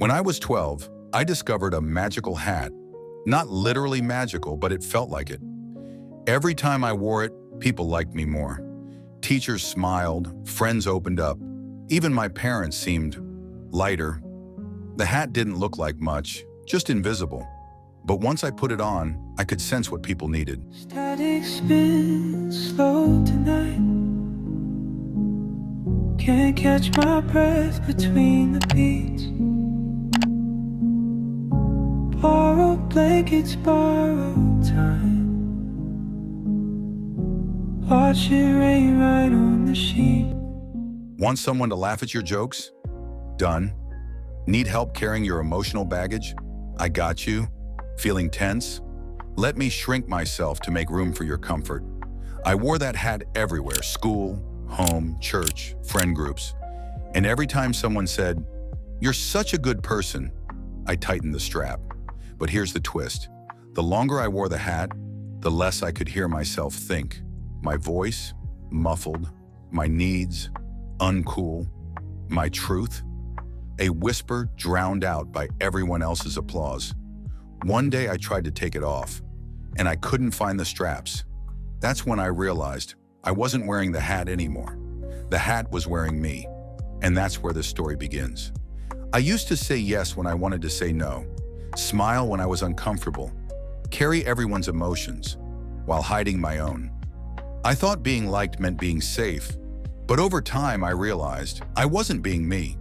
When I was 12, I discovered a magical hat. Not literally magical, but it felt like it. Every time I wore it, people liked me more. Teachers smiled, friends opened up. Even my parents seemed lighter. The hat didn't look like much, just invisible. But once I put it on, I could sense what people needed. Static spin slow tonight. Can't catch my breath between the beats. Borrowed blankets, borrowed time. Watch it rain right on the sheet. Want someone to laugh at your jokes? Done. Need help carrying your emotional baggage? I got you. Feeling tense? Let me shrink myself to make room for your comfort. I wore that hat everywhere, school, home, church, friend groups. And every time someone said, "You're such a good person," I tightened the strap. But here's the twist. The longer I wore the hat, the less I could hear myself think. My voice, muffled, my needs, uncool, my truth, a whisper drowned out by everyone else's applause. One day I tried to take it off, and I couldn't find the straps. That's when I realized I wasn't wearing the hat anymore. The hat was wearing me, and that's where this story begins. I used to say yes when I wanted to say no, smile when I was uncomfortable, carry everyone's emotions while hiding my own. I thought being liked meant being safe, but over time I realized I wasn't being me.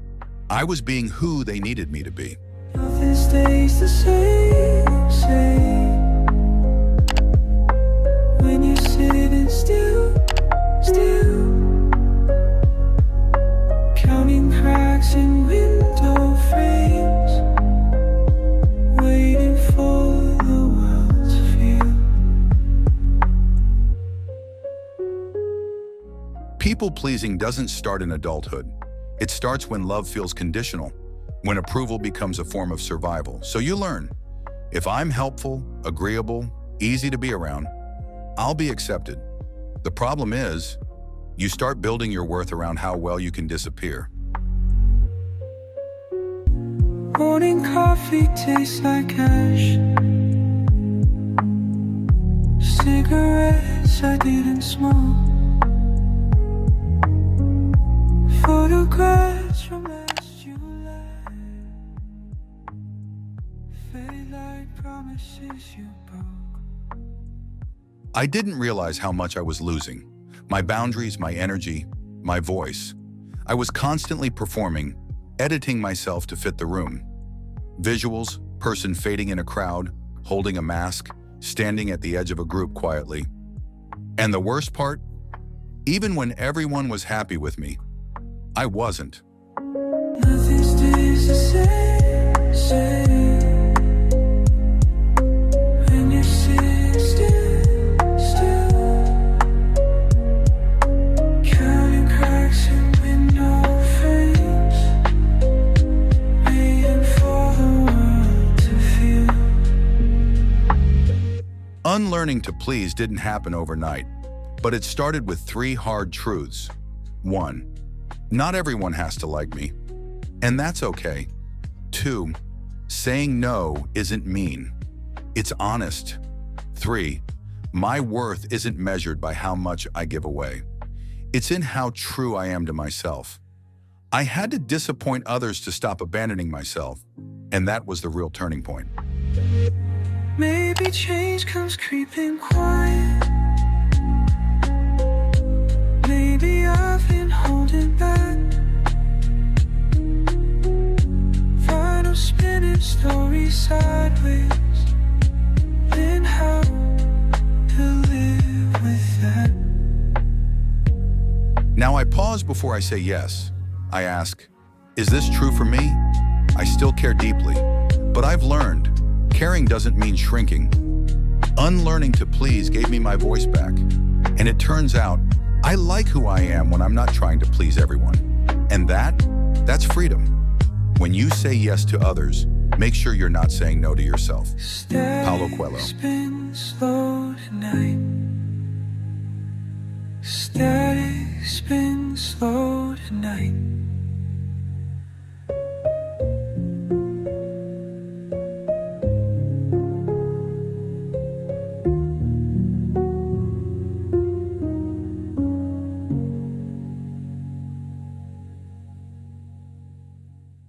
I was being who they needed me to be. Nothing stays the same. When you're sitting still, counting cracks in window frames, waiting for the world to feel. People-pleasing doesn't start in adulthood. It starts when love feels conditional, when approval becomes a form of survival. So you learn, if I'm helpful, agreeable, easy to be around, I'll be accepted. The problem is, you start building your worth around how well you can disappear. Morning coffee tastes like ash. Cigarettes I didn't smoke. Photographs from last July. Fade like promises you broke. I didn't realize how much I was losing. My boundaries, my energy, my voice. I was constantly performing, editing myself to fit the room. Visuals, person fading in a crowd, holding a mask, standing at the edge of a group quietly. And the worst part? Even when everyone was happy with me, I wasn't. Nothing stays the same. When you sit still, counting cracks in window frames, waiting for the world to feel. Unlearning to please didn't happen overnight, but it started with 3 hard truths. 1. Not everyone has to like me, and that's okay. 2. Saying no isn't mean. It's honest. 3. My worth isn't measured by how much I give away. It's in how true I am to myself. I had to disappoint others to stop abandoning myself, and that was the real turning point. Maybe change comes creeping quiet. Maybe I've been holding back. Final spinning story sideways. Then how to live with that? Now I pause before I say yes. I ask, is this true for me? I still care deeply, but I've learned caring doesn't mean shrinking. Unlearning to please gave me my voice back, and it turns out I like who I am when I'm not trying to please everyone. And that's freedom. When you say yes to others, make sure you're not saying no to yourself. Paulo Coelho. Spin slow tonight. Static spin slow tonight.